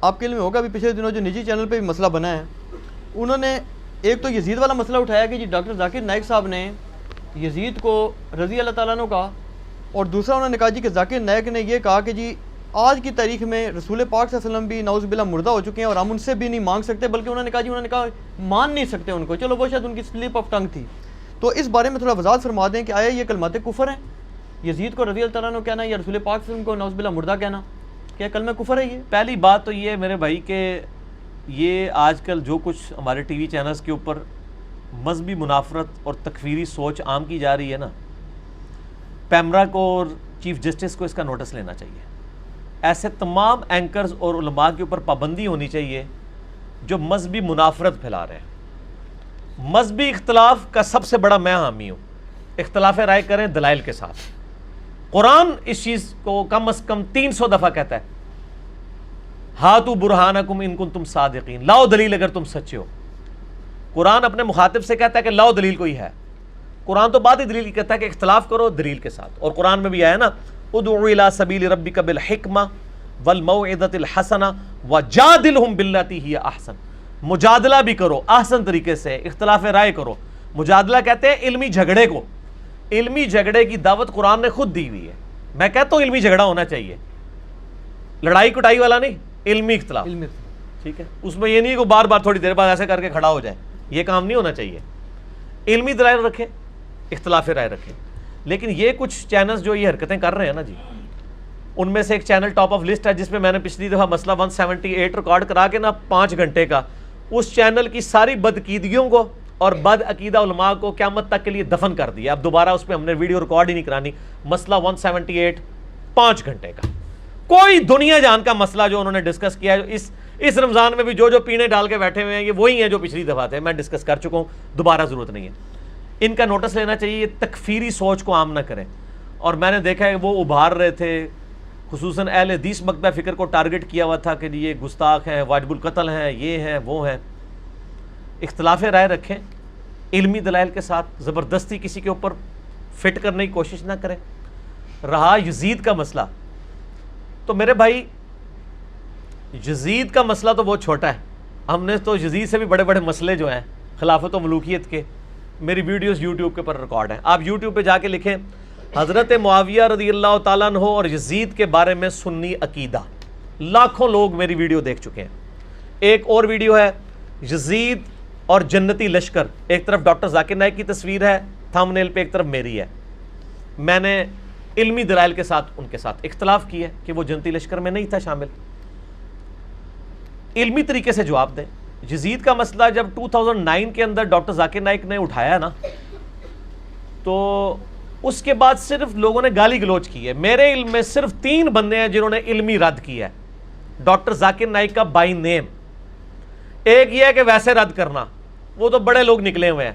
آپ کے علم میں ہوگا بھی پچھلے دنوں جو نجی چینل پہ بھی مسئلہ بنا ہے، انہوں نے ایک تو یزید والا مسئلہ اٹھایا کہ جی ڈاکٹر ذاکر نائک صاحب نے یزید کو رضی اللہ تعالیٰ عنہ کہا، اور دوسرا انہوں نے کہا جی کہ ذاکر نائک نے یہ کہا کہ جی آج کی تاریخ میں رسول پاک صلی اللہ علیہ وسلم بھی نعوذ باللہ مردہ ہو چکے ہیں اور ہم ان سے بھی نہیں مانگ سکتے، بلکہ انہوں نے کہا مان نہیں سکتے ان کو. چلو وہ شاید ان کی سلپ آف ٹنگ تھی. تو اس بارے میں تھوڑا وضاحت فرما دیں کہ آیا یہ کلمات کفر ہیں؟ یزید کو رضی اللہ تعالیٰ عنہ کہنا یا رسول پاک صلی اللہ علیہ وسلم کو نعوذ باللہ مردہ کہنا، کیا کلمہ کفر ہے یہ؟ پہلی بات تو یہ ہے میرے بھائی کہ یہ آج کل جو کچھ ہمارے ٹی وی چینلز کے اوپر مذہبی منافرت اور تکفیری سوچ عام کی جا رہی ہے نا، پیمرا کو اور چیف جسٹس کو اس کا نوٹس لینا چاہیے. ایسے تمام اینکرز اور علماء کے اوپر پابندی ہونی چاہیے جو مذہبی منافرت پھیلا رہے ہیں. مذہبی اختلاف کا سب سے بڑا میں حامی ہوں. اختلاف رائے کریں دلائل کے ساتھ. قرآن اس چیز کو کم از کم 300 دفعہ کہتا ہے، ہاتو برہانکم ان کنتم صادقین، لاؤ دلیل اگر تم سچے ہو. قرآن اپنے مخاطب سے کہتا ہے کہ لاؤ دلیل کوئی ہے. قرآن تو بعد ہی دلیل کہتا ہے کہ اختلاف کرو دلیل کے ساتھ. اور قرآن میں بھی آیا نا، ادعو الی سبیل ربک بالحکمہ والموعظۃ الحسنہ وجادلہم باللتی ہی احسن. مجادلہ بھی کرو احسن طریقے سے، اختلاف رائے کرو. مجادلہ کہتے ہیں علمی جھگڑے کو. علمی جھگڑے کی دعوت قرآن نے خود دی ہوئی ہے. میں کہتا ہوں علمی جھگڑا ہونا چاہیے، لڑائی کٹائی والا نہیں، علمی اختلاف. ٹھیک ہے، اس میں یہ نہیں کہ بار بار تھوڑی دیر بعد ایسے کر کے کھڑا ہو جائے، یہ کام نہیں ہونا چاہیے. علمی دلائل رکھیں، اختلاف رائے رکھیں. لیکن یہ کچھ چینلز جو یہ حرکتیں کر رہے ہیں نا جی، ان میں سے ایک چینل ٹاپ آف لسٹ ہے جس میں نے پچھلی دفعہ مسئلہ 178 ریکارڈ کرا کے نا 5 گھنٹے کا، اس چینل کی ساری بدعقیدگیوں کو اور بد عقیدہ علماء کو قیامت تک کے لیے دفن کر دیا. اب دوبارہ اس پہ ہم نے ویڈیو ریکارڈ ہی نہیں کرانی. مسئلہ 178 5 گھنٹے کا، کوئی دنیا جان کا مسئلہ جو انہوں نے ڈسکس کیا ہے. اس رمضان میں بھی جو پینے ڈال کے بیٹھے ہوئے ہیں یہ وہی ہیں جو پچھلی دفعہ تھے. میں ڈسکس کر چکا ہوں، دوبارہ ضرورت نہیں ہے. ان کا نوٹس لینا چاہیے، یہ تکفیری سوچ کو عام نہ کریں. اور میں نے دیکھا ہے وہ ابھار رہے تھے، خصوصاً اہل حدیث مکتبہ فکر کو ٹارگٹ کیا ہوا تھا کہ یہ گستاخ ہیں، واجب القتل ہیں، یہ ہیں وہ ہیں. اختلاف رائے رکھیں علمی دلائل کے ساتھ، زبردستی کسی کے اوپر فٹ کرنے کی کوشش نہ کریں. رہا یزید کا مسئلہ، تو میرے بھائی یزید کا مسئلہ تو بہت چھوٹا ہے. ہم نے تو یزید سے بھی بڑے بڑے مسئلے جو ہیں خلافت و ملوکیت کے، میری ویڈیوز یوٹیوب کے پر ریکارڈ ہیں. آپ یوٹیوب پہ جا کے لکھیں حضرت معاویہ رضی اللہ تعالیٰ عنہ اور یزید کے بارے میں سنی عقیدہ، لاکھوں لوگ میری ویڈیو دیکھ چکے ہیں. ایک اور ویڈیو ہے یزید اور جنتی لشکر، ایک طرف ڈاکٹر ذاکر نائک کی تصویر ہے تھم نیل پہ، ایک طرف میری ہے. میں نے علمی دلائل کے ساتھ ان کے ساتھ اختلاف کی ہے کہ وہ جنتی لشکر میں نہیں تھا شامل. علمی طریقے سے جواب دیں. یزید کا مسئلہ جب 2009 کے اندر ڈاکٹر ذاکر نائک نے اٹھایا نا، تو اس کے بعد صرف لوگوں نے گالی گلوچ کی ہے. میرے علم میں صرف 3 بندے ہیں جنہوں نے علمی رد کیا ہے ڈاکٹر ذاکر نائک کا بائی نیم. ایک یہ ہے کہ ویسے رد کرنا، وہ تو بڑے لوگ نکلے ہوئے ہیں،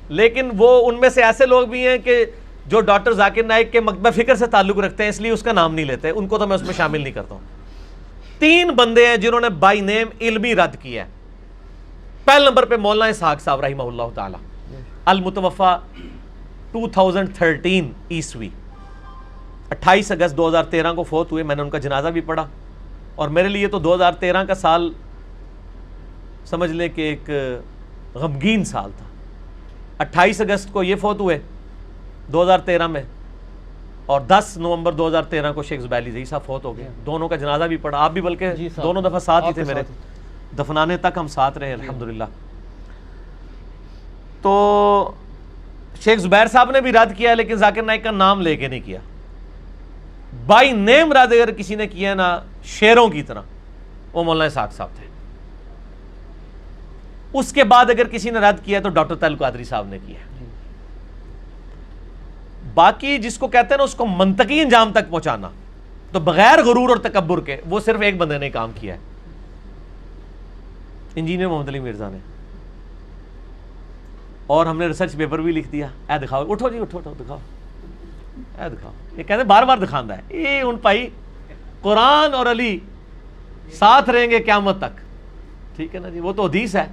لیکن وہ ان میں سے ایسے لوگ بھی ہیں کہ جو ڈاکٹر ذاکر نائک کے مکتبہ فکر سے تعلق رکھتے ہیں اس لیے اس کا نام نہیں لیتے، ان کو تو میں اس میں شامل نہیں کرتا ہوں. 3 بندے ہیں جنہوں نے بائی نیم علمی رد کیا ہے. پہلے نمبر پہ مولانا اسحاق صاحب رحمہ اللہ تعالی، المتوفا 2013 عیسوی، 28 اگست 2013 کو فوت ہوئے. میں نے ان کا جنازہ بھی پڑھا، اور میرے لیے تو 2013 کا سال سمجھ لیں کہ ایک غمگین سال تھا. 28 اگست کو یہ فوت ہوئے 2013 میں، اور 10 نومبر 2013 کو شیخ زبیر علی زئی صاحب فوت ہو گئے. دونوں کا جنازہ بھی پڑھا. آپ بھی بلکہ دونوں دفعہ ساتھ ہی تھے میرے، دفنانے تک ہم ساتھ رہے الحمدللہ. تو شیخ زبیر صاحب نے بھی رد کیا، لیکن ذاکر نائک کا نام لے کے نہیں کیا. بائی نیم رد اگر کسی نے کیا نا شیروں کی طرح، وہ مولانا اسحاق صاحب تھے. اس کے بعد اگر کسی نے رد کیا تو ڈاکٹر طاہر القادری صاحب نے کیا. باقی جس کو کہتے ہیں نا اس کو منطقی انجام تک پہنچانا، تو بغیر غرور اور تکبر کے، وہ صرف ایک بندے نے کام کیا ہے، انجینئر محمد علی مرزا نے. اور ہم نے ریسرچ پیپر بھی لکھ دیا. اے دکھاؤ، اٹھو جی، اٹھو دکھاؤ، اے دکھاؤ. یہ کہتے ہیں بار بار دکھانا ہے. یہ ان بھائی قرآن اور علی ساتھ رہیں گے قیامت تک. ٹھیک ہے نا جی، وہ تو حدیث ہے.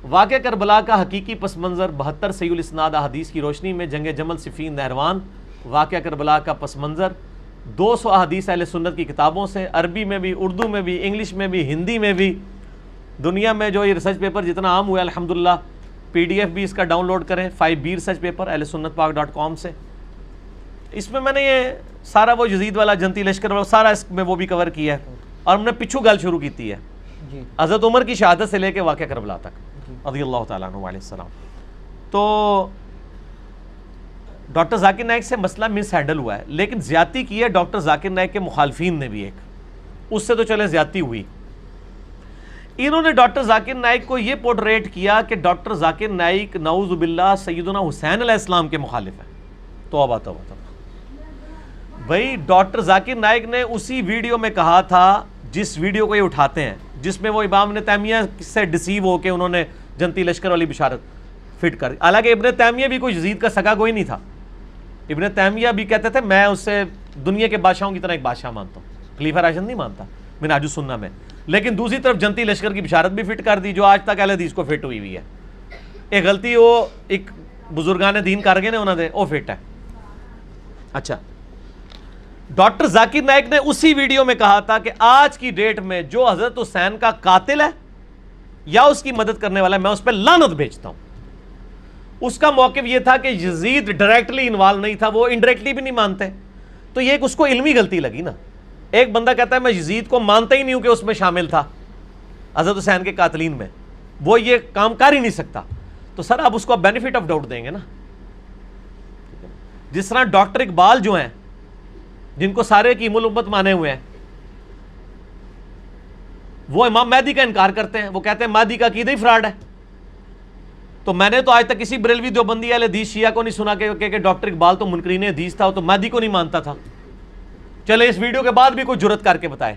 واقعہ کربلا کا حقیقی پس منظر 72 صحیح الاسناد احادیث کی روشنی میں جنگ جمل صفین نہروان. واقعہ کربلا کا پس منظر 200 احادیث اہل سنت کی کتابوں سے، عربی میں بھی، اردو میں بھی، انگلش میں بھی، ہندی میں بھی. دنیا میں جو یہ ریسرچ پیپر جتنا عام ہوا ہے الحمدللہ، PDF بھی اس کا ڈاؤن لوڈ کریں 5B ریسرچ پیپر اہل سنت پاک.com سے. اس میں میں نے یہ سارا وہ یزید والا جنتی لشکر والا سارا اس میں وہ بھی کور کیا ہے. اور ہم نے پچھو گل شروع کی ہے جی حضرت عمر کی شہادت سے لے کے واقعہ کربلا تک رضی اللہ تعالیٰ عنہ علیہ السلام. تو ڈاکٹر ذاکر نائک سے مسئلہ مس ہینڈل ہوا ہے، لیکن زیادتی کی ہے ڈاکٹر ذاکر نائک کے مخالفین نے بھی. ایک اس سے تو چلے زیادتی ہوئی. انہوں نے ڈاکٹر ذاکر نائک کو یہ پورٹریٹ کیا کہ ڈاکٹر ذاکر نائک نعوذ باللہ سیدنا حسین علیہ السلام کے مخالف ہیں. توبہ توبہ توبہ. بھائی ڈاکٹر ذاکر نائک نے اسی ویڈیو میں کہا تھا جس ویڈیو کو یہ اٹھاتے ہیں، جس میں وہ امام ابن تیمیہ سے ڈسیو ہو کے انہوں نے جنتی لشکر والی بشارت فٹ کر. حالانکہ ابن تیمیہ بھی کوئی یزید کا سگا کوئی نہیں تھا. ابن تیمیہ بھی کہتے تھے میں اس سے دنیا کے بادشاہوں کی طرح ایک بادشاہ مانتا ہوں، خلیفہ راشد نہیں مانتا منہاج السنہ میں. لیکن دوسری طرف جنتی لشکر کی بشارت بھی فٹ کر دی جو آج تک اہل حدیث کو فٹ ہوئی ہوئی ہے. ایک غلطی وہ ایک بزرگان دین کر گئے نے انہوں نے وہ فٹ ہے. اچھا ڈاکٹر ذاکر نائک نے اسی ویڈیو میں کہا تھا کہ آج کی ڈیٹ میں جو حضرت حسین کا قاتل ہے یا اس کی مدد کرنے والا ہے میں اس پہ لعنت بھیجتا ہوں. اس کا موقف یہ تھا کہ یزید ڈائریکٹلی انوالو نہیں تھا، وہ انڈائریکٹلی بھی نہیں مانتے. تو یہ ایک اس کو علمی غلطی لگی نا. ایک بندہ کہتا ہے میں یزید کو مانتا ہی نہیں ہوں کہ اس میں شامل تھا حضرت حسین کے قاتلین میں، وہ یہ کام کر ہی نہیں سکتا. تو سر آپ اس کو بینیفٹ آف ڈاؤٹ دیں گے نا. جس طرح ڈاکٹر اقبال جو ہیں جن کو سارے کی الامت مانے ہوئے ہیں، وہ امام مہدی کا انکار کرتے ہیں. وہ کہتے ہیں مہدی کا عقیدہ ہی فراڈ ہے. تو میں نے تو آج تک کسی بریلوی دیوبندی اہل حدیث شیعہ کو نہیں سنا کہ ڈاکٹر اقبال تو منکرین حدیث تھا، تو مہدی کو نہیں مانتا تھا. چلے اس ویڈیو کے بعد بھی کوئی جرت کر کے بتائے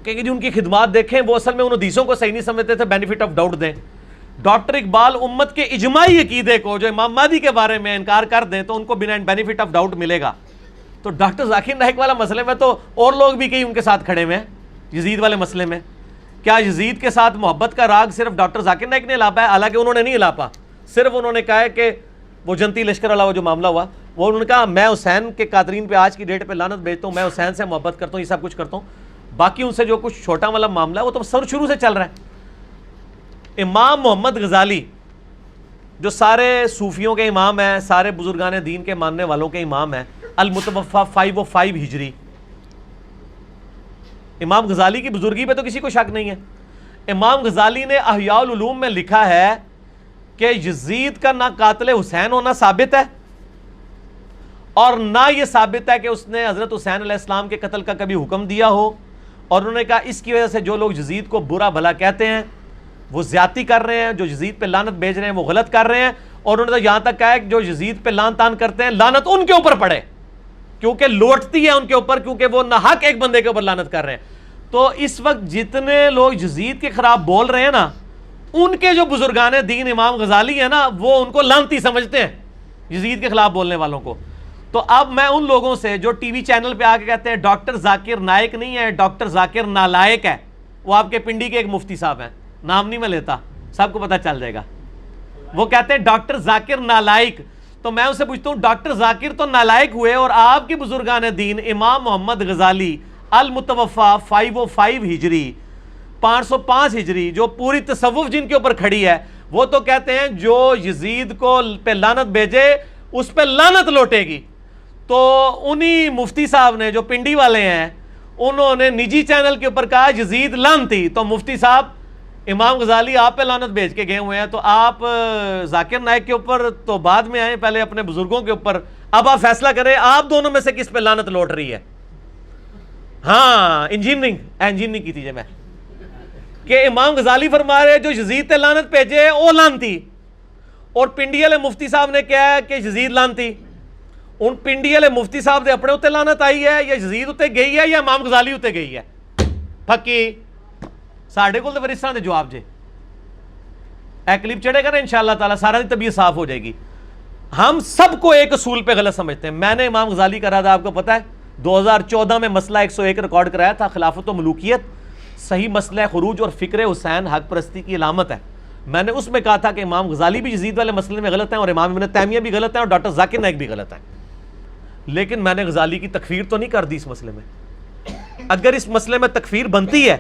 کہ جی ان کی خدمات دیکھیں، وہ اصل میں ان حدیثوں کو صحیح نہیں سمجھتے تھے، بینیفٹ آف ڈاؤٹ دیں. ڈاکٹر اقبال امت کے اجماعی عقیدے کو جو امام مہدی کے بارے میں انکار کر دیں تو ان کو بنا بینیفٹ آف ڈاؤٹ ملے گا. تو ڈاکٹر ذاکر نائک والا مسئلے میں تو اور لوگ بھی کئی ان کے ساتھ کھڑے ہوئے ہیں. یزید والے مسئلے میں کیا یزید کے ساتھ محبت کا راگ صرف ڈاکٹر ذاکر نائک نے الاپا ہے؟ حالانکہ انہوں نے نہیں الاپا. صرف انہوں نے کہا ہے کہ وہ جنتی لشکر والا وہ جو معاملہ ہوا، وہ انہوں نے کہا میں حسین کے قاتلین پہ آج کی ڈیٹ پہ لعنت بھیجتا ہوں، میں حسین سے محبت کرتا ہوں، یہ سب کچھ کرتا ہوں. باقی ان سے جو کچھ چھوٹا والا معاملہ ہے وہ تو سر شروع سے چل رہا ہے. امام محمد غزالی جو سارے صوفیوں کے امام ہیں، سارے بزرگان دین کے ماننے والوں کے امام ہیں، المتوفا 505 ہجری. امام غزالی کی بزرگی پہ تو کسی کو شک نہیں ہے. امام غزالی نے احیاء العلوم میں لکھا ہے کہ یزید کا نہ قاتل حسین ہونا ثابت ہے اور نہ یہ ثابت ہے کہ اس نے حضرت حسین علیہ السلام کے قتل کا کبھی حکم دیا ہو. اور انہوں نے کہا اس کی وجہ سے جو لوگ یزید کو برا بھلا کہتے ہیں وہ زیادتی کر رہے ہیں، جو یزید پہ لعنت بھیج رہے ہیں وہ غلط کر رہے ہیں. اور انہوں نے تو یہاں تک کہا ہے کہ جو یزید پہ لعن تان کرتے ہیں لعنت ان کے اوپر پڑے، کیونکہ لوٹتی ہے ان کے اوپر، کیونکہ وہ ناحق ایک بندے کے اوپر لعنت کر رہے ہیں. تو اس وقت جتنے لوگ یزید کے خلاف بول رہے ہیں نا، ان کے جو بزرگان دین امام غزالی ہیں نا، وہ ان کو لعنتی سمجھتے ہیں یزید کے خلاف بولنے والوں کو. تو اب میں ان لوگوں سے جو ٹی وی چینل پہ آ کے کہتے ہیں ڈاکٹر ذاکر نائک نہیں ہے، ڈاکٹر ذاکر نالائق ہے، وہ آپ کے پنڈی کے ایک مفتی صاحب ہیں، نام نہیں میں لیتا، سب کو پتہ چل جائے گا. وہ کہتے ہیں ڈاکٹر ذاکر نالائق. تو میں اسے پوچھتا ہوں ڈاکٹر ذاکر تو نالائق ہوئے اور آپ کے بزرگان دین امام محمد غزالی المتوفا 505 ہجری 505 ہجری جو پوری تصوف جن کے اوپر کھڑی ہے، وہ تو کہتے ہیں جو یزید کو پہ لعنت بھیجے اس پہ لعنت لوٹے گی. تو انہی مفتی صاحب نے جو پنڈی والے ہیں انہوں نے نجی چینل کے اوپر کہا یزید لعنتی. تو مفتی صاحب امام غزالی آپ پہ لعنت بھیج کے گئے ہوئے ہیں، تو آپ ذاکر نائک کے اوپر تو بعد میں آئے، پہلے اپنے بزرگوں کے اوپر. اب آپ فیصلہ کریں آپ دونوں میں سے کس پہ لعنت لوٹ رہی ہے. ہاں انجینئرنگ کی تھی میں کہ امام غزالی فرما رہے جو یزید تے لعنت بھیجے وہ لعنتی، اور پنڈی والے مفتی صاحب نے کہا ہے کہ یزید لعنتی. ان پنڈی والے مفتی صاحب دے اپنے اتنے لعنت آئی ہے یا یزید اتنے گئی ہے یا امام غزالی اتنے گئی ہے؟ پھکی ساڑھے کو تو پھر اس طرح دے جواب جے. اے کلپ چڑھے گا نا انشاءاللہ تعالیٰ سارا دی طبیعت صاف ہو جائے گی. ہم سب کو ایک اصول پہ غلط سمجھتے ہیں. میں نے امام غزالی کا رادہ آپ کو پتہ ہے 2014 میں مسئلہ 101 ریکارڈ کرایا تھا، خلافت و ملوکیت صحیح مسئلہ خروج اور فکر حسین حق پرستی کی علامت ہے. میں نے اس میں کہا تھا کہ امام غزالی بھی یزید والے مسئلے میں غلط ہیں اور امام ابن تیمیہ بھی غلط ہیں اور ڈاکٹر ذاکر نائک بھی غلط ہیں. لیکن میں نے غزالی کی تکفیر تو نہیں کر دی اس مسئلے میں. اگر اس مسئلے میں تکفیر بنتی ہے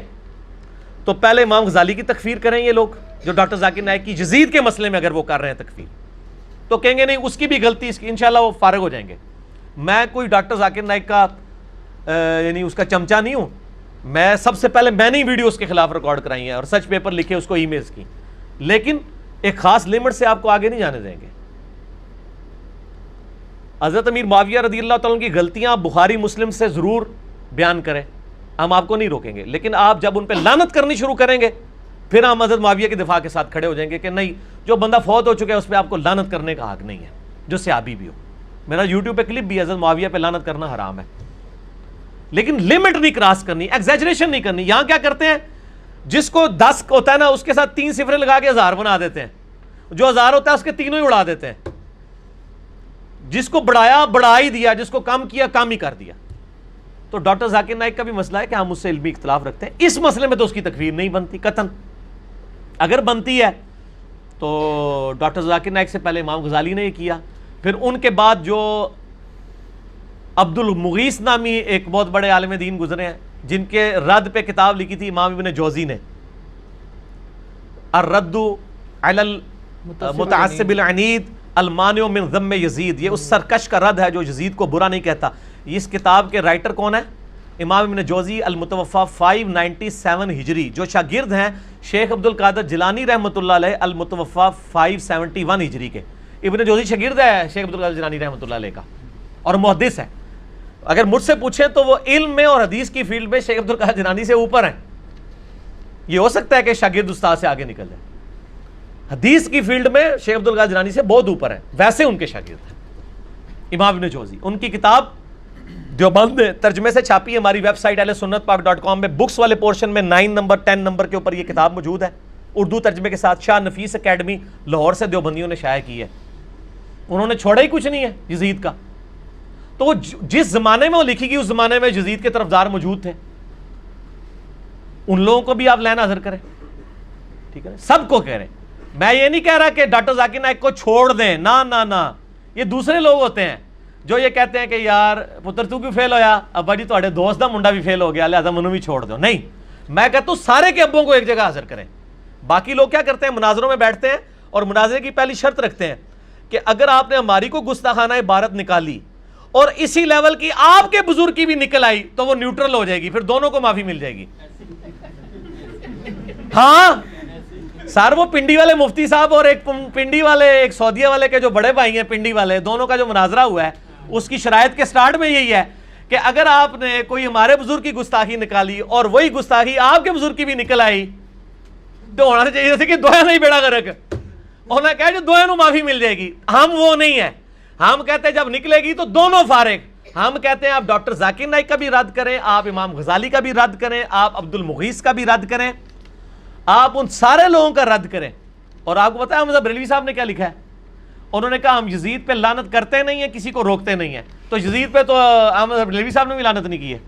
تو پہلے امام غزالی کی تکفیر کریں یہ لوگ جو ڈاکٹر ذاکر نائک کی یزید کے مسئلے میں اگر وہ کر رہے ہیں تکفیر, تو کہیں گے نہیں اس کی بھی غلطی, اس کی انشاءاللہ وہ فارغ ہو جائیں گے. میں کوئی ڈاکٹر ذاکر نائک کا یعنی اس کا چمچہ نہیں ہوں. میں سب سے پہلے میں نے ہی ویڈیو اس کے خلاف ریکارڈ کرائی ہیں اور سچ پیپر لکھے اس کو ای میلز کی, لیکن ایک خاص لمٹ سے آپ کو آگے نہیں جانے دیں گے. حضرت امیر معاویہ رضی اللہ تعالیٰ کی غلطیاں آپ بخاری مسلم سے ضرور بیان کریں, ہم آپ کو نہیں روکیں گے, لیکن آپ جب ان پہ لعنت کرنی شروع کریں گے پھر ہم حضرت معاویہ کے دفاع کے ساتھ کھڑے ہو جائیں گے کہ نہیں, جو بندہ فوت ہو چکا ہے اس پہ آپ کو لعنت کرنے کا حق نہیں ہے, جو صحابی بھی ہو. میرا یوٹیوب پہ کلپ بھی ہے, حضرت معاویہ پہ لعنت کرنا حرام ہے, لیکن لمٹ نہیں کراس کرنی, ایگزیجریشن نہیں کرنی. یہاں کیا کرتے ہیں, جس کو 10 ہوتا ہے نا اس کے ساتھ 3 صفریں لگا کے 1000 بنا دیتے ہیں, جو 1000 ہوتا ہے اس کے تینوں ہی اڑا دیتے ہیں. جس کو بڑھایا بڑھا ہی دیا, جس کو کم کیا کم ہی کر دیا. تو ڈاکٹر ذاکر نائک کا بھی مسئلہ ہے کہ ہم اس سے علمی اختلاف رکھتے ہیں. اس مسئلے میں تو اس کی تکفیر نہیں بنتی قطعاً. اگر بنتی ہے تو ڈاکٹر ذاکر نائک سے پہلے امام غزالی نے یہ کیا, پھر ان کے بعد جو عبد المغیث نامی ایک بہت بڑے عالم دین گزرے ہیں جن کے رد پہ کتاب لکھی تھی امام ابن جوزی نے, الرد علی المتعصب العنید المانع من ذم یزید, یہ اس سرکش کا رد ہے جو یزید کو برا نہیں کہتا. اس کتاب کے رائٹر کون ہے؟ امام ابن جوزی المتوفا 597 ہجری, جو شاگرد ہیں شیخ عبد القادر جیلانی رحمۃ اللہ علیہ المتوفا 571 ہجری کے. ابن جوزی شاگرد ہے شیخ عبد القادر جیلانی رحمۃ اللہ علیہ کا اور محدث ہے. اگر مجھ سے پوچھیں تو وہ علم میں اور حدیث کی فیلڈ میں شیخ عبد القادر جیلانی سے اوپر ہیں. یہ ہو سکتا ہے کہ شاگرد استاد سے آگے نکل جائے, حدیث کی فیلڈ میں شیخ عبد القادر جیلانی سے بہت اوپر ہیں, ویسے ان کے شاگرد ہیں امام ابن جوزی. ان کی کتاب دیوبند نے ترجمے سے چھاپی ہے, ہماری ویب سائٹ ahlsunnatpak.com میں بکس والے پورشن میں 9 نمبر 10 نمبر کے اوپر یہ کتاب موجود ہے, اردو ترجمے کے ساتھ. شاہ نفیس اکیڈمی لاہور سے دیوبندیوں نے شائع کی ہے. انہوں نے چھوڑا ہی کچھ نہیں ہے یزید کا. تو وہ جس زمانے میں وہ لکھی گئی اس زمانے میں یزید کے طرفدار موجود تھے, ان لوگوں کو بھی آپ لین حاضر کریں. ٹھیک ہے, سب کو کہہ رہے ہیں. میں یہ نہیں کہہ رہا کہ ڈاکٹر ذاکر نائک کو چھوڑ دیں, نہ, یہ دوسرے لوگ ہوتے ہیں جو یہ کہتے ہیں کہ یار پتر تو کیوں فیل ہویا, ابا جی تھوڑے دوست دا منڈا بھی فیل ہو گیا لہذا منو بھی چھوڑ دو. نہیں, میں کہتا ہوں سارے کے ابوں کو ایک جگہ حاضر کریں. باقی لوگ کیا کرتے ہیں, مناظروں میں بیٹھتے ہیں اور مناظرے کی پہلی شرط رکھتے ہیں کہ اگر آپ نے ہماری کو گستاخانہ عبارت نکالی اور اسی لیول کی آپ کے بزرگ کی بھی نکل آئی تو وہ نیوٹرل ہو جائے گی, پھر دونوں کو معافی مل جائے گی. ہاں سر, وہ پنڈی والے مفتی صاحب اور ایک پنڈی والے, ایک سعودیہ والے کے جو بڑے بھائی ہیں پنڈی والے, دونوں کا جو مناظرہ ہوا ہے اس کی شرائط کے سٹارٹ میں یہی ہے کہ اگر آپ نے کوئی ہمارے بزرگ کی گستاخی نکالی اور وہی گستاخی آپ کے بزرگ کی بھی نکل آئی تو ہونا چاہیے جیسے کہ دویا نہیں بیڑا غرق, ہونا کہا جو دویا نو معافی مل جائے گی. ہم وہ نہیں ہیں, ہم کہتے ہیں جب نکلے گی تو دونوں فارغ. ہم کہتے ہیں آپ ڈاکٹر ذاکر نائک کا بھی رد کریں, آپ امام غزالی کا بھی رد کریں, آپ عبد المغیث کا بھی رد کریں, آپ ان سارے لوگوں کا رد کریں. اور آپ کو پتا ہے احمد بریلوی صاحب نے کیا لکھا ہے؟ انہوں نے کہا ہم یزید پہ لعنت کرتے نہیں ہیں, کسی کو روکتے نہیں ہیں. تو یزید پہ تو احمد بریلوی صاحب نے بھی لعنت نہیں کی ہے,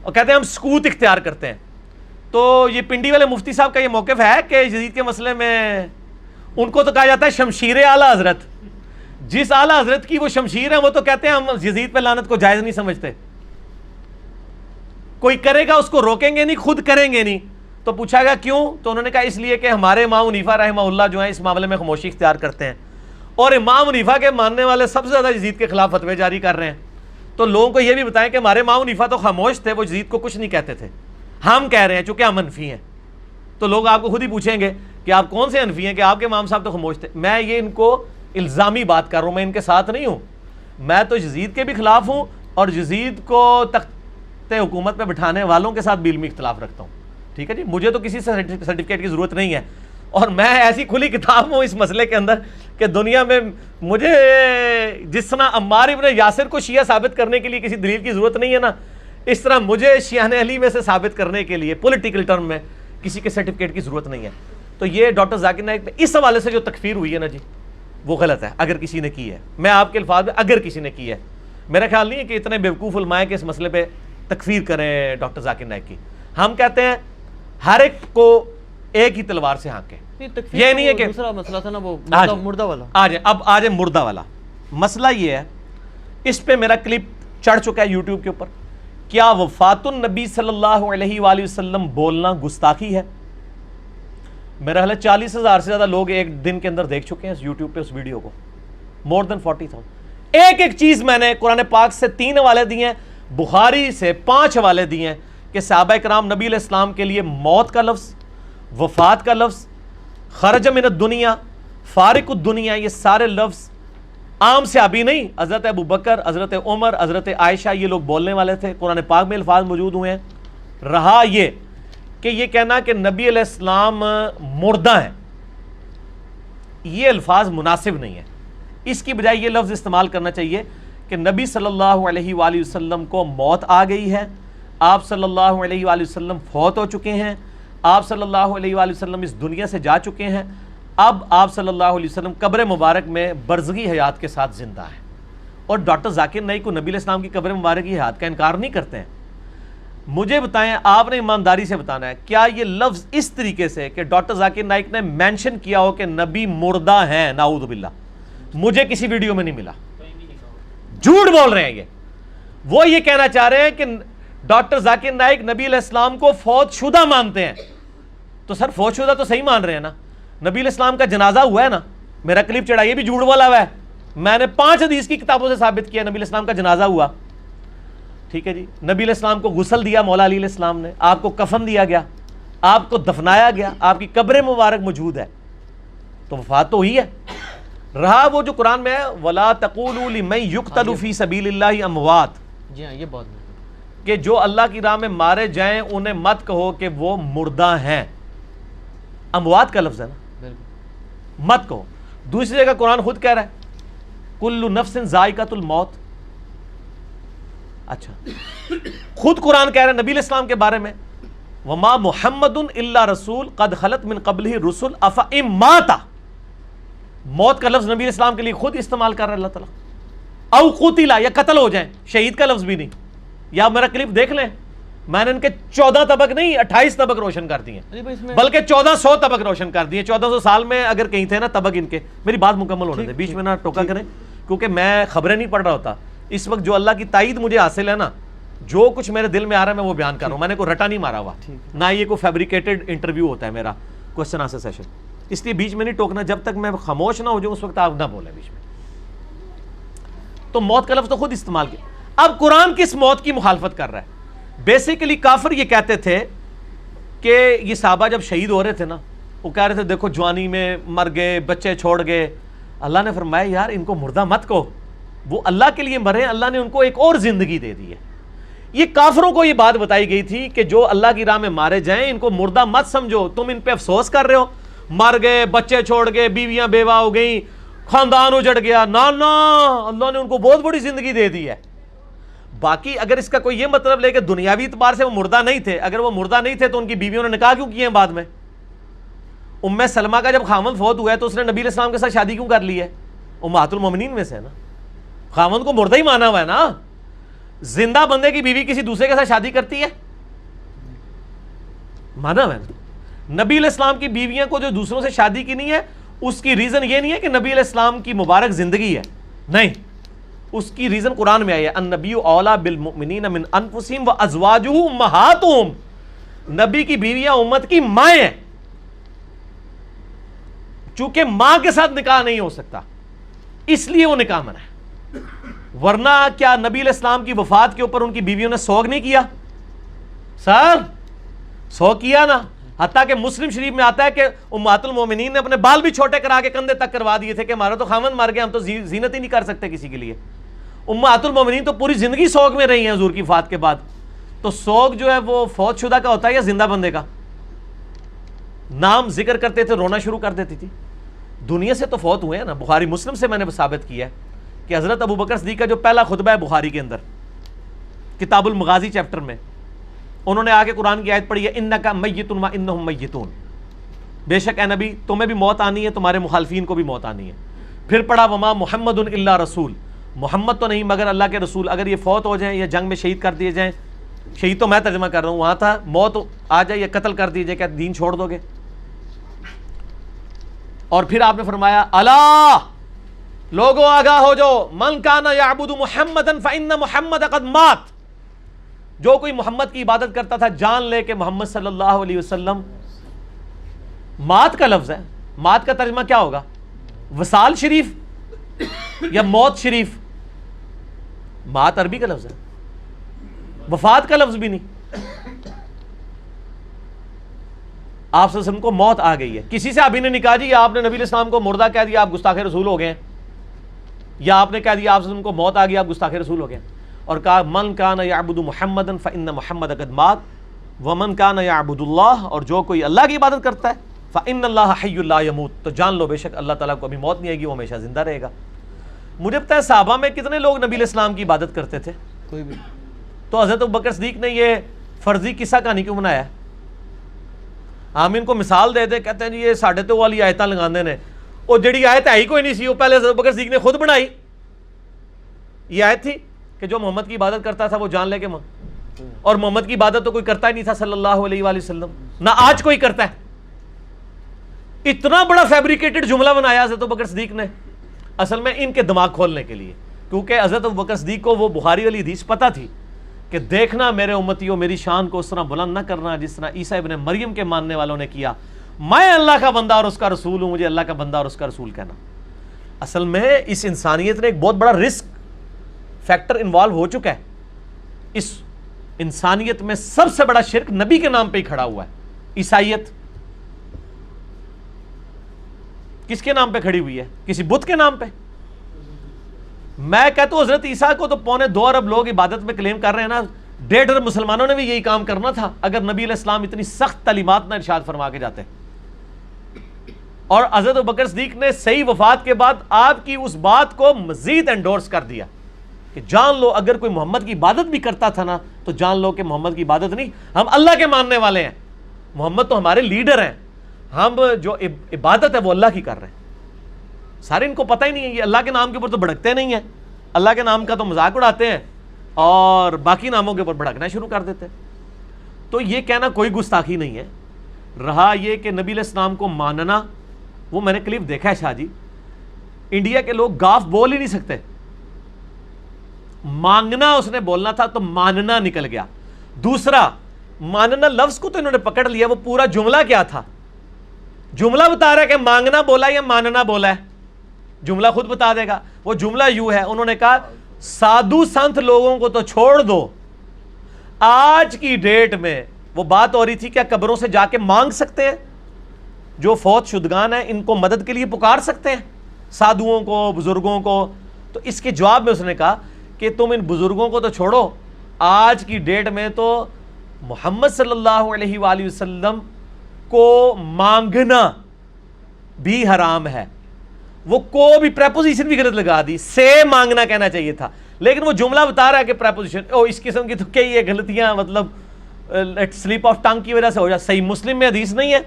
اور کہتے ہیں ہم سکوت اختیار کرتے ہیں. تو یہ پنڈی والے مفتی صاحب کا یہ موقف ہے کہ یزید کے مسئلے میں ان کو تو کہا جاتا ہے شمشیر اعلیٰ حضرت. جس اعلیٰ حضرت کی وہ شمشیر ہے وہ تو کہتے ہیں ہم یزید پہ لعنت کو جائز نہیں سمجھتے. کوئی کرے گا اس کو روکیں گے نہیں, خود کریں گے نہیں. تو پوچھا گیا کیوں؟ تو انہوں نے کہا اس لیے کہ ہمارے امام حنیفہ رحمہ اللہ جو ہیں اس معاملے میں خاموشی اختیار کرتے ہیں, اور امام حنیفہ کے ماننے والے سب سے زیادہ یزید کے خلاف فتوے جاری کر رہے ہیں. تو لوگوں کو یہ بھی بتائیں کہ ہمارے امام حنیفہ تو خاموش تھے, وہ یزید کو کچھ نہیں کہتے تھے. ہم کہہ رہے ہیں چونکہ ہم حنفی ہیں. تو لوگ آپ کو خود ہی پوچھیں گے کہ آپ کون سے حنفی ہیں کہ آپ کے امام صاحب تو خاموش تھے. میں یہ ان کو الزامی بات کر رہا ہوں, میں ان کے ساتھ نہیں ہوں. میں تو یزید کے بھی خلاف ہوں اور یزید کو تخت حکومت پہ بٹھانے والوں کے ساتھ بھی علمی اختلاف رکھتا ہوں. ٹھیک ہے جی, مجھے تو کسی سے سرٹیفکیٹ کی ضرورت نہیں ہے, اور میں ایسی کھلی کتاب ہوں اس مسئلے کے اندر کہ دنیا میں مجھے جس طرح عمار ابن یاسر کو شیعہ ثابت کرنے کے لیے کسی دلیل کی ضرورت نہیں ہے نا, اس طرح مجھے شیعہ علی میں سے ثابت کرنے کے لیے پولیٹیکل ٹرم میں کسی کے سرٹیفکیٹ کی ضرورت نہیں ہے. تو یہ ڈاکٹر ذاکر نائک پہ اس حوالے سے جو تکفیر ہوئی ہے نا جی, وہ غلط ہے اگر کسی نے کی ہے. میں آپ کے الفاظ میں اگر کسی نے کی ہے, میرا خیال نہیں ہے کہ اتنے بیوقوف علماء کہ اس مسئلے پہ تکفیر کریں ڈاکٹر ذاکر نائک کی. ہم کہتے ہیں ہر ایک کو ایک ہی تلوار سے ہانکیں. یہ نہیں ہے کہ دوسرا مسئلہ تھا نا وہ مردہ والا. اب آ جائے مردہ والا. مسئلہ یہ ہے, اس پہ میرا کلپ چڑھ چکا ہے یوٹیوب کے اوپر, کیا وفات النبی صلی اللہ علیہ وآلہ وسلم بولنا گستاخی ہے؟ میرا خیال ہے 40,000 سے زیادہ لوگ ایک دن کے اندر دیکھ چکے ہیں اس یوٹیوب پہ اس ویڈیو کو, مور دین 40,000. ایک ایک چیز میں نے قرآن پاک سے 3 حوالے دیے ہیں, بخاری سے 5 حوالے دیے ہیں کہ صحابہ کرام نبی علیہ السلام کے لیے موت کا لفظ, وفات کا لفظ, خرج من الدنیا, فارق الدنیا, یہ سارے لفظ عام صحابی نہیں, حضرت ابو بکر, حضرت عمر, حضرت عائشہ, یہ لوگ بولنے والے تھے. قرآن پاک میں الفاظ موجود ہوئے ہیں. رہا یہ کہ یہ کہنا کہ نبی علیہ السلام مردہ ہیں, یہ الفاظ مناسب نہیں ہے. اس کی بجائے یہ لفظ استعمال کرنا چاہیے کہ نبی صلی اللہ علیہ وآلہ وسلم کو موت آ گئی ہے, آپ صلی اللہ علیہ وآلہ وسلم فوت ہو چکے ہیں, آپ صلی اللہ علیہ وآلہ وسلم اس دنیا سے جا چکے ہیں, اب آپ صلی اللہ علیہ وسلم قبر مبارک میں برزگی حیات کے ساتھ زندہ ہیں. اور ڈاکٹر ذاکر نائک کو نبی علیہ السلام کی قبر مبارک کی حیات کا انکار نہیں کرتے ہیں. مجھے بتائیں, آپ نے ایمانداری سے بتانا ہے, کیا یہ لفظ اس طریقے سے کہ ڈاکٹر ذاکر نائک نے مینشن کیا ہو کہ نبی مردہ ہیں, نعوذ باللہ, مجھے کسی ویڈیو میں نہیں ملا. جھوٹ بول رہے ہیں یہ. وہ یہ کہنا چاہ رہے ہیں کہ ڈاکٹر ذاکر نائک نبی علیہ السلام کو فوت شدہ مانتے ہیں. تو سر فوت شدہ تو صحیح مان رہے ہیں نا, نبی علیہ السلام کا جنازہ ہوا ہے نا, میرا کلپ چڑھا, یہ بھی جھوٹ بولا ہوا ہے. میں نے 5 حدیث کی کتابوں سے ثابت کیا نبی علیہ السلام کا جنازہ ہوا. ٹھیک ہے جی, نبی علیہ السلام کو غسل دیا مولا علی علیہ السلام نے, آپ کو کفن دیا گیا, آپ کو دفنایا گیا, آپ کی قبر مبارک موجود ہے, تو وفات تو ہوئی ہے. رہا وہ جو قرآن میں ہے وَلَا تَقُولُوا لِمَن يُقْتَلُ فِي سَبِيلِ اللَّهِ اموات, جی ہاں, یہ بہت کہ جو اللہ کی راہ میں مارے جائیں انہیں مت کہو کہ وہ مردہ ہیں. اموات کا لفظ ہے نا, مت کہو. دوسری جگہ قرآن خود کہہ رہا ہے کل نفس ذائقۃ الموت. اچھا, خود قرآن کہہ رہا ہے نبی علیہ السلام کے بارے میں وما محمد الا رسول قد خلت من قبلہ الرسل افئن مات. موت کا لفظ نبی علیہ السلام کے لیے خود استعمال کر رہا ہے اللہ تعالیٰ. او قتل, یا قتل ہو جائیں, شہید کا لفظ بھی نہیں. یا میرا کلپ دیکھ لیں, میں نے ان کے 14 طبق نہیں 28 طبق روشن کر دیے, بلکہ 1400 طبق روشن کر دیے. 1400 سال میں اگر کہیں تھے نا طبق ان کے. میری بات مکمل ہونے دیں, بیچ میں نہ ٹوکا کریں, کیونکہ میں خبریں نہیں پڑھ رہا ہوتا. اس وقت جو اللہ کی تائید مجھے حاصل ہے نا, جو کچھ میرے دل میں آ رہا ہے میں وہ بیان کر رہا ہوں. میں نے کوئی رٹا نہیں مارا ہوا, نہ یہ کوئی فیبریکیٹڈ انٹرویو ہوتا ہے میرا کوسچن آنسر سیشن. اس لیے بیچ میں نہیں ٹوکنا, جب تک میں خاموش نہ ہو جاؤں اس وقت آپ نہ بولیں بیچ میں. تو موت کا لفظ تو خود استعمال کیا. اب قرآن کس موت کی مخالفت کر رہا ہے؟ بیسیکلی کافر یہ کہتے تھے کہ یہ صحابہ جب شہید ہو رہے تھے نا, وہ کہہ رہے تھے دیکھو جوانی میں مر گئے, بچے چھوڑ گئے. اللہ نے فرمایا یار ان کو مردہ مت کہو, وہ اللہ کے لیے مرے, اللہ نے ان کو ایک اور زندگی دے دی ہے. یہ کافروں کو یہ بات بتائی گئی تھی کہ جو اللہ کی راہ میں مارے جائیں ان کو مردہ مت سمجھو, تم ان پہ افسوس کر رہے ہو, مر گئے, بچے چھوڑ گئے, بیویاں بیوہ ہو گئیں, خاندان اجڑ گیا. نا نا, اللہ نے ان کو بہت بڑی زندگی دے دی ہے. باقی اگر اس کا کوئی یہ مطلب لے کہ دنیاوی اعتبار سے وہ مردہ نہیں تھے, اگر وہ مردہ نہیں تھے تو ان کی بیویوں نے نکاح کیوں کیے ہیں بعد میں؟ ام سلمہ کا جب خاوند فوت ہوا ہے تو اس نے نبی علیہ السلام کے ساتھ شادی کیوں کر لی ہے؟ امہات المومنین میں سے ہے نا, خاوند کو مردہ ہی مانا ہوا ہے نا. زندہ بندے کی بیوی کسی دوسرے کے ساتھ شادی کرتی ہے؟ مانا ہوا ہے نا. نبی علیہ السلام کی بیویاں کو جو دوسروں سے شادی کی نہیں ہے, اس کی ریزن یہ نہیں ہے کہ نبی علیہ السلام کی مبارک زندگی ہے, نہیں. اس کی ریزن قرآن میں آئی ہے النبی اولا بالمؤمنین من انفسہم وازواجہ امہاتہم. نبی کی بیویاں امت کی مائیں ہیں, چونکہ ماں کے ساتھ نکاح نہیں ہو سکتا اس لیے وہ نکاح منع ہے. ورنہ کیا نبی علیہ السلام کی وفات کے اوپر ان کی بیویوں نے سوگ نہیں کیا؟ سر سوگ کیا نا. حتیٰ کہ مسلم شریف میں آتا ہے کہ امہات المومنین نے اپنے بال بھی چھوٹے کرا کے کندھے تک کروا دیے تھے کہ ہمارا تو خاوند مر گیا, ہم تو زینت ہی نہیں کر سکتے کسی کے لیے. امہات المومنین تو پوری زندگی سوگ میں رہی ہیں حضور کی وفات کے بعد. تو سوگ جو ہے وہ فوت شدہ کا ہوتا ہے یا زندہ بندے کا؟ نام ذکر کرتے تھے رونا شروع کر دیتی تھی. دنیا سے تو فوت ہوئے ہیں نا. بخاری مسلم سے میں نے ثابت کیا ہے کہ حضرت ابو بکر صدیق کا جو پہلا خطبہ ہے بخاری کے اندر کتاب المغازی چیپٹر میں, انہوں نے آ کے قرآن کی آیت پڑھی ہے انک میت و انہم میتون, بے شک اے نبی تمہیں بھی موت آنی ہے, تمہارے مخالفین کو بھی موت آنی ہے. پھر پڑھا وما محمد الا رسول, محمد تو نہیں مگر اللہ کے رسول. اگر یہ فوت ہو جائیں یا جنگ میں شہید کر دیے جائیں, شہید تو میں ترجمہ کر رہا ہوں, وہاں تھا موت آ جائے یا قتل کر دیے جائے, کیا دین چھوڑ دو گے؟ اور پھر آپ نے فرمایا الا لوگوں آگاہ ہو جو، من کان یعبد محمدا فإن محمد قد مات، جو کوئی محمد کی عبادت کرتا تھا جان لے کہ محمد صلی اللہ علیہ وسلم مات کا لفظ ہے. مات کا ترجمہ کیا ہوگا؟ وصال شریف یا موت شریف؟ مات عربی کا لفظ ہے، وفات کا لفظ بھی نہیں. آپ صلی اللہ علیہ وسلم کو موت آ گئی ہے. کسی سے ابھی نے نہیں کہا جی آپ نے نبی علیہ السلام کو مردہ کہہ دیا آپ گستاخ رسول ہو گئے ہیں، یا آپ نے کہہ دیا آپ صلی اللہ علیہ وسلم کو موت آ گئی آپ گستاخ رسول ہو گئے. اور کہا من کان یعبد محمدا فإن محمد قد مات ومن کان یعبد اللہ، اور جو کوئی اللہ کی عبادت کرتا ہے فإن اللہ حی لا یموت، تو جان لو بے شک اللہ تعالیٰ کو ابھی موت نہیں آئے گی، وہ ہمیشہ زندہ رہے گا. مجھے پتہ ہے صحابہ میں کتنے لوگ نبی علیہ السلام کی عبادت کرتے تھے؟ کوئی بھی. تو حضرت ابوبکر صدیق نے یہ فرضی قصہ کہانی کیوں بنایا ہے؟ ہم ان کو مثال دے دے، کہتے ہیں جی یہ ساڑھے تو والی آیتاں لگاندے نے، وہ جڑی آیت ہے ہی کوئی نہیں سی، وہ پہلے حضرت ابوبکر صدیق نے خود بنائی. یہ آیت تھی کہ جو محمد کی عبادت کرتا تھا وہ جان لے کے اور محمد کی عبادت تو کوئی کرتا ہی نہیں تھا صلی اللہ علیہ وآلہ وسلم، نہ آج کوئی کرتا ہے. اتنا بڑا فیبریکیٹڈ جملہ بنایا حضرت ابوبکر صدیق نے اصل میں ان کے دماغ کھولنے کے لیے، کیونکہ حضرت ابوبکر صدیق کو وہ بخاری والی حدیث پتہ تھی کہ دیکھنا میرے امتیوں میری شان کو اس طرح بلند نہ کرنا جس طرح عیسیٰ ابن مریم کے ماننے والوں نے کیا. میں اللہ کا بندہ اور اس کا رسول ہوں، مجھے اللہ کا بندہ اور اس کا رسول کہنا. اصل میں اس انسانیت نے ایک بہت بڑا رسک فیکٹر انوالو ہو چکا ہے. اس انسانیت میں سب سے بڑا شرک نبی کے نام پہ ہی کھڑا ہوا ہے. عیسائیت کس کے نام پہ کھڑی ہوئی ہے؟ کسی بت کے نام پہ. میں کہتا ہوں حضرت عیسیٰ کو تو 2.25 ارب لوگ عبادت میں کلیم کر رہے ہیں نا، 1.5 ارب مسلمانوں نے بھی یہی کام کرنا تھا اگر نبی علیہ السلام اتنی سخت تعلیمات نہ ارشاد فرما کے جاتے. اور حضرت ابوبکر صدیق نے صحیح وفات کے بعد آپ کی اس بات کو مزید انڈورس کر دیا کہ جان لو اگر کوئی محمد کی عبادت بھی کرتا تھا نا تو جان لو کہ محمد کی عبادت نہیں، ہم اللہ کے ماننے والے ہیں، محمد تو ہمارے لیڈر ہیں، ہم جو عبادت ہے وہ اللہ کی کر رہے ہیں. سارے ان کو پتہ ہی نہیں ہے، یہ اللہ کے نام کے اوپر تو بھڑکتے نہیں ہیں، اللہ کے نام کا تو مذاق اڑاتے ہیں اور باقی ناموں کے اوپر بھڑکنا شروع کر دیتے ہیں. تو یہ کہنا کوئی گستاخی نہیں ہے. رہا یہ کہ نبی علیہ السلام کو ماننا، وہ میں نے کلپ دیکھا ہے شاہ جی، انڈیا کے لوگ گاف بول ہی نہیں سکتے. مانگنا اس نے بولنا تھا تو ماننا نکل گیا. دوسرا ماننا لفظ کو تو انہوں نے پکڑ لیا، وہ پورا جملہ کیا تھا؟ جملہ بتا رہا ہے کہ مانگنا بولا یا ماننا بولا ہے، جملہ خود بتا دے گا. وہ جملہ یوں ہے، انہوں نے کہا سادھو سنت لوگوں کو تو چھوڑ دو، آج کی ڈیٹ میں وہ بات ہو رہی تھی کیا قبروں سے جا کے مانگ سکتے ہیں؟ جو فوت شدگان ہیں ان کو مدد کے لیے پکار سکتے ہیں، سادھوؤں کو بزرگوں کو؟ تو اس کے جواب میں اس نے کہا کہ تم ان بزرگوں کو تو چھوڑو، آج کی ڈیٹ میں تو محمد صلی اللہ علیہ وآلہ وسلم کو مانگنا بھی حرام ہے. وہ کو بھی پریپوزیشن بھی غلط لگا دی، سے مانگنا کہنا چاہیے تھا، لیکن وہ جملہ بتا رہا ہے کہ پریپوزیشن اس قسم کی تو کئی یہ غلطیاں مطلب سلیپ آف ٹنگ کی وجہ سے ہو جائے. صحیح مسلم میں حدیث نہیں ہے،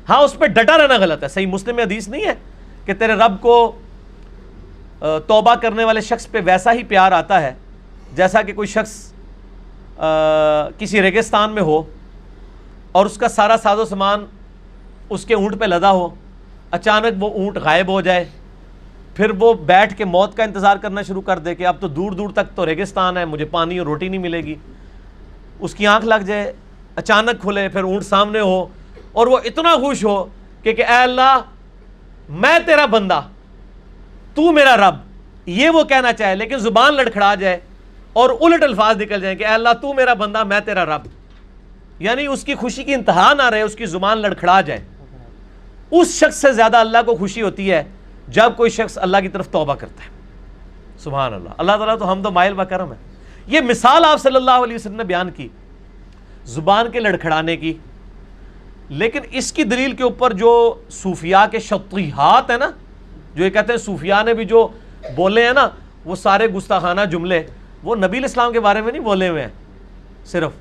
ہاں اس پہ ڈٹا رہنا غلط ہے. صحیح مسلم میں حدیث نہیں ہے کہ تیرے رب کو توبہ کرنے والے شخص پہ ویسا ہی پیار آتا ہے جیسا کہ کوئی شخص کسی ریگستان میں ہو اور اس کا سارا ساز و سامان اس کے اونٹ پہ لدا ہو، اچانک وہ اونٹ غائب ہو جائے، پھر وہ بیٹھ کے موت کا انتظار کرنا شروع کر دے کہ اب تو دور دور تک تو ریگستان ہے، مجھے پانی اور روٹی نہیں ملے گی. اس کی آنکھ لگ جائے، اچانک کھلے، پھر اونٹ سامنے ہو اور وہ اتنا خوش ہو کہ اے اللہ میں تیرا بندہ تو میرا رب، یہ وہ کہنا چاہے لیکن زبان لڑکھڑا جائے اور الٹ الفاظ نکل جائیں کہ اے اللہ تو میرا بندہ میں تیرا رب، یعنی اس کی خوشی کی انتہا نہ رہے، اس کی زبان لڑکھڑا جائے. اس شخص سے زیادہ اللہ کو خوشی ہوتی ہے جب کوئی شخص اللہ کی طرف توبہ کرتا ہے. سبحان اللہ. اللہ تعالیٰ تو حمد و مائل و کرم ہے. یہ مثال آپ صلی اللہ علیہ وسلم نے بیان کی زبان کے لڑکھڑانے کی، لیکن اس کی دلیل کے اوپر جو صوفیاء کے شطیحات ہیں نا، جو یہ کہتے ہیں صوفیاء نے بھی جو بولے ہیں نا وہ سارے گستاخانہ جملے، وہ نبی علیہ السلام کے بارے میں نہیں بولے ہوئے ہیں، صرف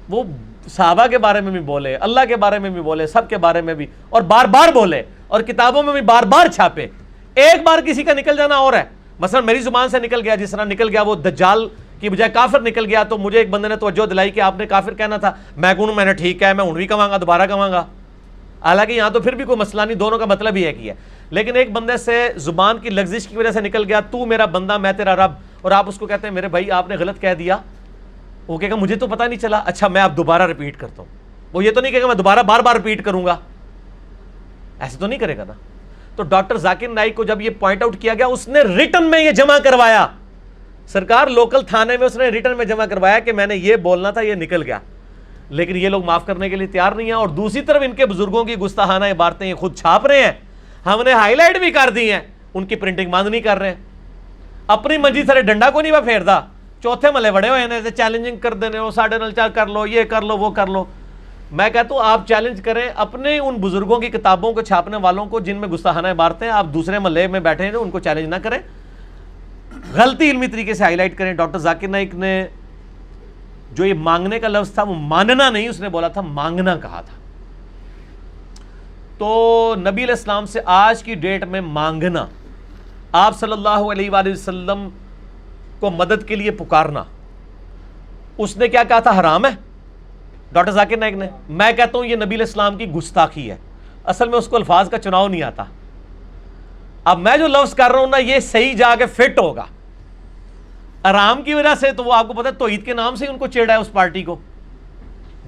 وہ صحابہ کے بارے میں بھی بولے، اللہ کے بارے میں بھی بولے، سب کے بارے میں بھی، اور بار بار بولے اور کتابوں میں بھی بار بار چھاپے. ایک بار کسی کا نکل جانا اور ہے، مثلا میری زبان سے نکل گیا، جس طرح نکل گیا وہ دجال کی بجائے کافر نکل گیا، تو مجھے ایک بندے نے توجہ دلائی کہ آپ نے کافر کہنا تھا، میں کہوں میں نے ٹھیک ہے، میں ہن بھی کہاں گا، دوبارہ کہاں گا. حالانکہ یہاں تو پھر بھی کوئی مسئلہ نہیں, دونوں کا مطلب ہی ایک ہی ہے. لیکن ایک بندے سے زبان کی لغزش کی وجہ سے نکل گیا تو میرا بندہ میں تیرا رب, اور آپ اس کو کہتے ہیں میرے بھائی آپ نے غلط کہہ دیا, وہ کہے گا مجھے تو پتہ نہیں چلا, اچھا میں اب دوبارہ ریپیٹ کرتا ہوں. وہ یہ تو نہیں کہے گا میں دوبارہ بار بار ریپیٹ کروں گا, ایسے تو نہیں کرے گا نا. تو ڈاکٹر ذاکر نائک کو جب یہ پوائنٹ آؤٹ کیا گیا, اس نے ریٹن میں یہ جمع کروایا, سرکار لوکل تھانے میں اس نے ریٹن میں جمع کروایا کہ میں نے یہ بولنا تھا, یہ نکل گیا. لیکن یہ لوگ معاف کرنے کے لیے تیار نہیں ہیں, اور دوسری طرف ان کے بزرگوں کی گستاخانہ عبارتیں یہ خود چھاپ رہے ہیں, ہم نے ہائی لائٹ بھی کر دی ہیں, ان کی پرنٹنگ بند نہیں کر رہے ہیں. اپنی منجی سارے ڈنڈا کو نہیں وہ پھیردا, چوتھے ملے بڑے ہوئے ہیں, چیلنجنگ کر دینے ہو, ساڑھے نل چار کر لو, یہ کر لو, وہ کر لو. میں کہتا ہوں آپ چیلنج کریں اپنے ان بزرگوں کی کتابوں کو چھاپنے والوں کو جن میں گستاخانہ عبارتیں, آپ دوسرے محلے میں بیٹھے ہیں ان کو چیلنج نہ کریں, غلطی علمی طریقے سے ہائی لائٹ کریں. ڈاکٹر ذاکر نائک نے جو یہ مانگنے کا لفظ تھا وہ ماننا نہیں, اس نے بولا تھا مانگنا کہا تھا. تو نبی علیہ السلام سے آج کی ڈیٹ میں مانگنا, آپ صلی اللہ علیہ وآلہ وسلم کو مدد کے لیے پکارنا, اس نے کیا کہا تھا حرام ہے ڈاکٹر ذاکر نائک نے. میں کہتا ہوں یہ نبی علیہ السلام کی گستاخی ہے, اصل میں اس کو الفاظ کا چناؤ نہیں آتا. اب میں جو لفظ کر رہا ہوں نا یہ صحیح جا کے فٹ ہوگا, آرام کی وجہ سے تو وہ آپ کو پتا ہے توحید کے نام سے ہی ان کو چیڑا ہے اس پارٹی کو,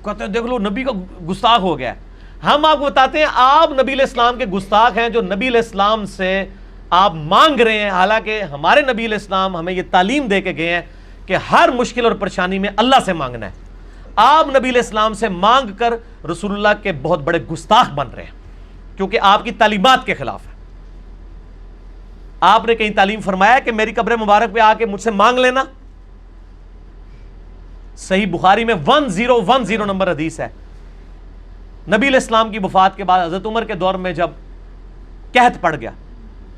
کہتے ہیں دیکھ لو نبی کا گستاخ ہو گیا ہے. ہم آپ کو بتاتے ہیں آپ نبی علیہ السلام کے گستاخ ہیں جو نبی علیہ السلام سے آپ مانگ رہے ہیں, حالانکہ ہمارے نبی علیہ السلام ہمیں یہ تعلیم دے کے گئے ہیں کہ ہر مشکل اور پریشانی میں اللہ سے مانگنا ہے. آپ نبی علیہ السلام سے مانگ کر رسول اللہ کے بہت بڑے گستاخ بن رہے ہیں, کیونکہ آپ کی تعلیمات کے خلاف ہے. آپ نے کہیں تعلیم فرمایا کہ میری قبر مبارک پہ آ کے مجھ سے مانگ لینا؟ صحیح بخاری میں 1010 نمبر حدیث ہے. نبی علیہ السلام کی وفات کے بعد حضرت عمر کے دور میں جب قحط پڑ گیا,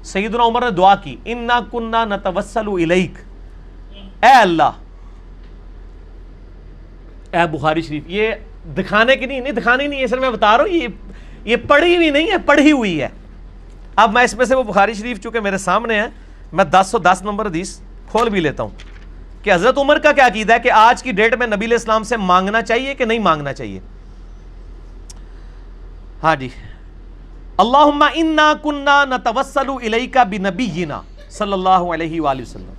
سیدنا عمر نے دعا کی, انا کننا نتوسل الیک, اے اللہ, اے بخاری شریف, یہ دکھانے کی نہیں دکھانی نہیں ہے سر, میں بتا رہا ہوں یہ پڑھی ہوئی نہیں ہے, پڑھی ہوئی ہے. اب میں اس میں سے وہ بخاری شریف چونکہ میرے سامنے ہے, میں 1010 نمبر حدیث کھول بھی لیتا ہوں کہ حضرت عمر کا کیا عقیدہ ہے کہ آج کی ڈیٹ میں نبی علیہ السلام سے مانگنا چاہیے کہ نہیں مانگنا چاہیے. ہاں جی, اللہم انا کننا نتوسل الیک بنبینا صلی اللہ علیہ وآلہ وسلم.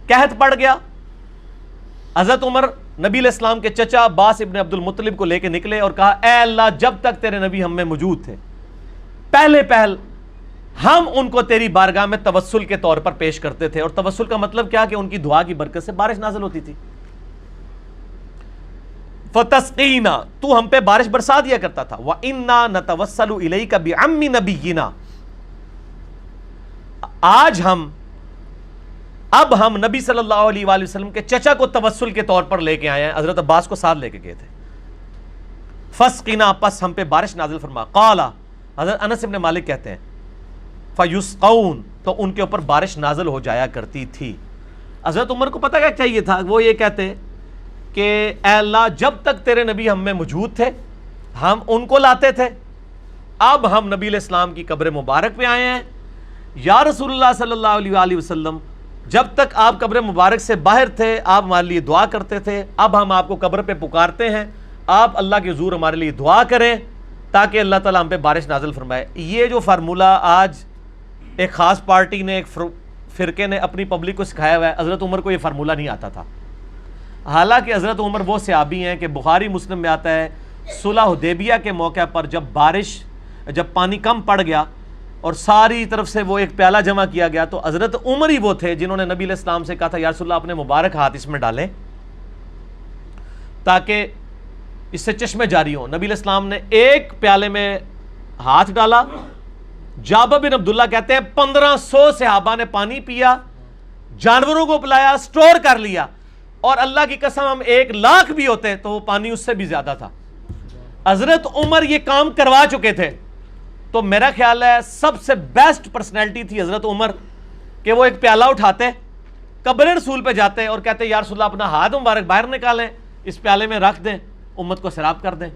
قحط پڑ گیا, حضرت عمر نبی علیہ السلام کے چچا عباس ابن عبد المطلب کو لے کے نکلے اور کہا اے اللہ جب تک تیرے نبی ہم میں موجود تھے پہلے پہل ہم ان کو تیری بارگاہ میں توسل کے طور پر پیش کرتے تھے. اور توسل کا مطلب کیا کہ ان کی دعا کی برکت سے بارش نازل ہوتی تھی. فتسقینا, تو ہم پہ بارش برسا دیا کرتا تھا. وَإِنَّا نَتَوَسَّلُ إِلَيْكَ بِعَمِّ نَبِيِّنَا, آج اب ہم نبی صلی اللہ علیہ وآلہ وسلم کے چچا کو توسل کے طور پر لے کے آئے ہیں. حضرت عباس کو ساتھ لے کے گئے تھے. فسقنا, پس ہم پہ بارش نازل فرما. قال, حضرت انس ابن مالک کہتے ہیں فیسقون, تو ان کے اوپر بارش نازل ہو جایا کرتی تھی. حضرت عمر کو پتہ کیا چاہیے تھا, وہ یہ کہتے کہ اے اللہ جب تک تیرے نبی ہم میں موجود تھے ہم ان کو لاتے تھے, اب ہم نبی علیہ السلام کی قبر مبارک پہ آئے ہیں. یا رسول اللہ صلی اللہ علیہ وآلہ وسلم, جب تک آپ قبر مبارک سے باہر تھے آپ ہمارے لیے دعا کرتے تھے, اب ہم آپ کو قبر پہ پکارتے ہیں, آپ اللہ کے حضور ہمارے لیے دعا کریں تاکہ اللہ تعالیٰ ہم پہ بارش نازل فرمائے. یہ جو فارمولہ آج ایک خاص پارٹی نے, ایک فرقے نے اپنی پبلک کو سکھایا ہوا ہے, حضرت عمر کو یہ فارمولہ نہیں آتا تھا. حالانکہ حضرت عمر وہ صحابی ہیں کہ بخاری مسلم میں آتا ہے صلح حدیبیہ کے موقع پر جب پانی کم پڑ گیا اور ساری طرف سے وہ ایک پیالہ جمع کیا گیا, تو حضرت عمر ہی وہ تھے جنہوں نے نبی علیہ السلام سے کہا تھا یا رسول اللہ اپنے مبارک ہاتھ اس میں ڈالیں تاکہ اس سے چشمے جاری ہوں. نبی علیہ السلام نے ایک پیالے میں ہاتھ ڈالا. جابر بن عبداللہ کہتے ہیں 1500 صحابہ نے پانی پیا, جانوروں کو پلایا, سٹور کر لیا, اور اللہ کی قسم ہم 1,00,000 بھی ہوتے تو وہ پانی اس سے بھی زیادہ تھا. حضرت عمر یہ کام کروا چکے تھے. تو میرا خیال ہے سب سے بیسٹ پرسنالٹی تھی حضرت عمر کہ وہ ایک پیالہ اٹھاتے, قبر رسول پہ جاتے اور کہتے یا رسول اللہ اپنا ہاتھ مبارک باہر نکالیں, اس پیالے میں رکھ دیں, امت کو سیراب کر دیں.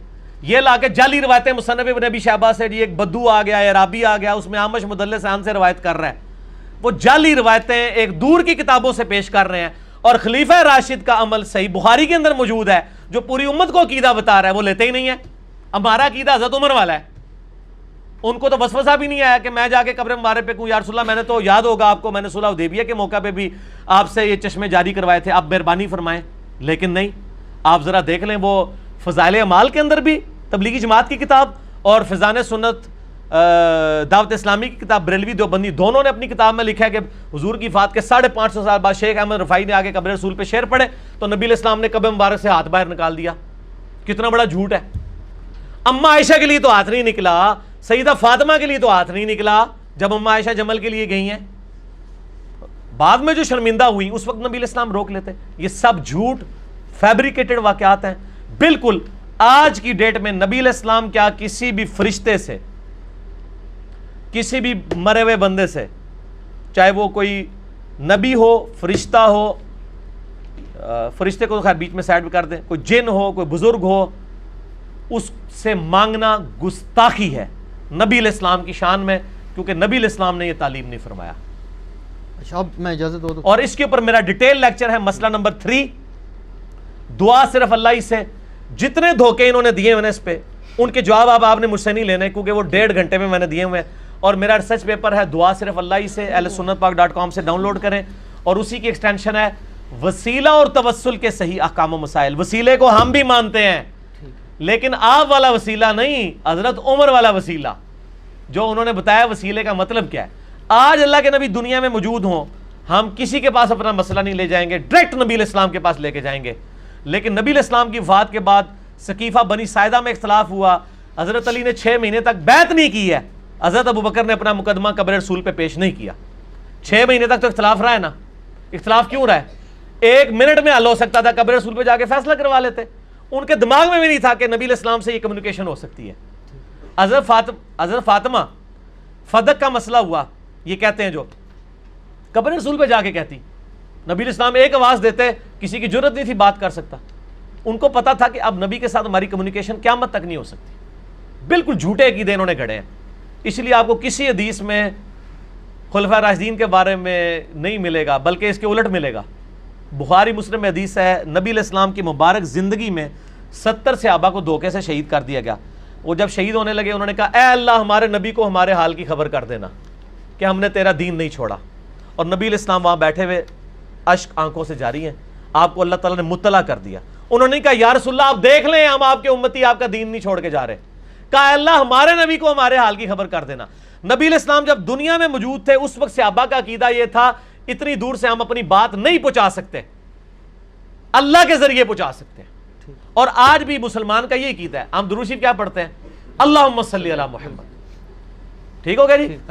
یہ لا کے جعلی روایتیں مصنف ابن ابی شیبہ سے, جی ایک بدو آ گیا, عرابی آ گیا, اس میں عامش مدلس سے روایت کر رہا ہے. وہ جعلی روایتیں ایک دور کی کتابوں سے پیش کر رہے ہیں, اور خلیفہ راشد کا عمل صحیح بخاری کے اندر موجود ہے جو پوری امت کو عقیدہ بتا رہا ہے, وہ لیتے ہی نہیں ہے. ہمارا عقیدہ حضرت عمر والا ہے, ان کو تو وسوسہ بھی نہیں آیا کہ میں جا کے قبر مبارک پہ کہوں یا رسول اللہ میں نے تو یاد ہوگا آپ کو میں نے صلح حدیبیہ کے موقع پہ بھی آپ سے یہ چشمے جاری کروائے تھے, آپ مہربانی فرمائیں. لیکن نہیں, آپ ذرا دیکھ لیں وہ فضائل اعمال کے اندر بھی تبلیغی جماعت کی کتاب اور فیضان سنت دعوت اسلامی کی کتاب بریلوی دیوبندی دونوں نے اپنی کتاب میں لکھا ہے کہ حضور کی وفات کے 550 سال بعد شیخ احمد رفاعی نے آگے قبر رسول پہ شعر پڑھے تو نبی علیہ السلام نے قبر مبارک سے ہاتھ باہر نکال دیا. کتنا بڑا جھوٹ ہے. اما عائشہ کے لیے تو ہاتھ نہیں نکلا, سیدہ فاطمہ کے لیے تو ہاتھ نہیں نکلا جب اما عائشہ جمل کے لیے گئی ہیں. بعد میں جو شرمندہ ہوئی اس وقت نبی علیہ السلام روک لیتے. یہ سب جھوٹ فیبریکیٹڈ واقعات ہیں. بالکل آج کی ڈیٹ میں نبی علیہ السلام کیا کسی بھی فرشتے سے, کسی بھی مرے ہوئے بندے سے, چاہے وہ کوئی نبی ہو, فرشتہ ہو, فرشتے کو خیر بیچ میں سائڈ کر دیں, کوئی جن ہو, کوئی بزرگ ہو, اس سے مانگنا گستاخی ہے نبی علیہ السلام کی شان میں, کیونکہ نبی علیہ السلام نے یہ تعلیم نہیں فرمایا. اچھا اب میں اجازت دو. اور اس کے اوپر میرا ڈیٹیل لیکچر ہے. مسئلہ نمبر 3, دعا صرف اللہ ہی سے. جتنے دھوکے انہوں نے دیے ہوئے اس پہ, ان کے جواب آپ نے مجھ سے نہیں لینے, کیونکہ وہ 1.5 گھنٹے میں نے دیے ہوئے ہیں. اور میرا ریسرچ پیپر ہے دعا صرف اللہ ہی سے, ahlsunnatpak.com سے ڈاؤن لوڈ کریں. اور اسی کی ایکسٹینشن ہے وسیلہ اور توسل کے صحیح احکام و مسائل. وسیلے کو ہم بھی مانتے ہیں, لیکن آپ والا وسیلہ نہیں, حضرت عمر والا وسیلہ جو انہوں نے بتایا وسیلے کا مطلب کیا ہے. آج اللہ کے نبی دنیا میں موجود ہوں, ہم کسی کے پاس اپنا مسئلہ نہیں لے جائیں گے, ڈائریکٹ نبی علیہ السلام کے پاس لے کے جائیں گے. لیکن نبی علیہ السلام کی وفات کے بعد سقیفہ بنی ساعدہ میں اختلاف ہوا, حضرت علی نے 6 مہینے تک بیعت نہیں کی ہے, حضرت ابوبکر نے اپنا مقدمہ قبر رسول پہ پیش نہیں کیا. 6 مہینے تک تو اختلاف رہا ہے نا. اختلاف کیوں رہا ہے؟ 1 منٹ میں حل ہو سکتا تھا, قبر رسول پہ جا کے فیصلہ کروا لیتے. ان کے دماغ میں بھی نہیں تھا کہ نبی علیہ السلام سے یہ کمیونیکیشن ہو سکتی ہے. حضرت فاطمہ فدق کا مسئلہ ہوا, یہ کہتے ہیں جو قبر رسول پہ جا کے کہتی, نبی علیہ السلام ایک آواز دیتے, کسی کی جرت نہیں تھی بات کر سکتا. ان کو پتا تھا کہ اب نبی کے ساتھ ہماری کمیونیکیشن قیامت تک نہیں ہو سکتی. بالکل جھوٹے عقیدے انہوں نے گھڑے ہیں. اس لیے آپ کو کسی حدیث میں خلفاء راشدین کے بارے میں نہیں ملے گا, بلکہ اس کے الٹ ملے گا. بخاری مسلم میں حدیث ہے, نبی علیہ السلام کی مبارک زندگی میں 70 صحابہ کو دھوکے سے شہید کر دیا گیا. وہ جب شہید ہونے لگے انہوں نے کہا اے اللہ ہمارے نبی کو ہمارے حال کی خبر کر دینا کہ ہم نے تیرا دین نہیں چھوڑا. اور نبی علیہ السلام وہاں بیٹھے ہوئے اشک آنکھوں سے جاری ہیں, آپ کو اللہ تعالیٰ نے مطلع کر دیا. انہوں نے کہا یا رسول اللہ آپ دیکھ لیں ہم آپ کے امتی آپ کا دین نہیں چھوڑ کے جا رہے. کہا اللہ ہمارے نبی کو ہمارے حال کی خبر کر دینا. نبی علیہ السلام جب دنیا میں موجود تھے اس وقت صحابہ کا عقیدہ یہ تھا اتنی دور سے ہم اپنی بات نہیں پہنچا سکتے, اللہ کے ذریعے پہنچا سکتے ہیں. اور آج بھی مسلمان کا یہ عقیدہ ہے. ہم درود شریف کیا پڑھتے ہیں؟ اللہم صلی علی محمد. ٹھیک ہو گیا جی.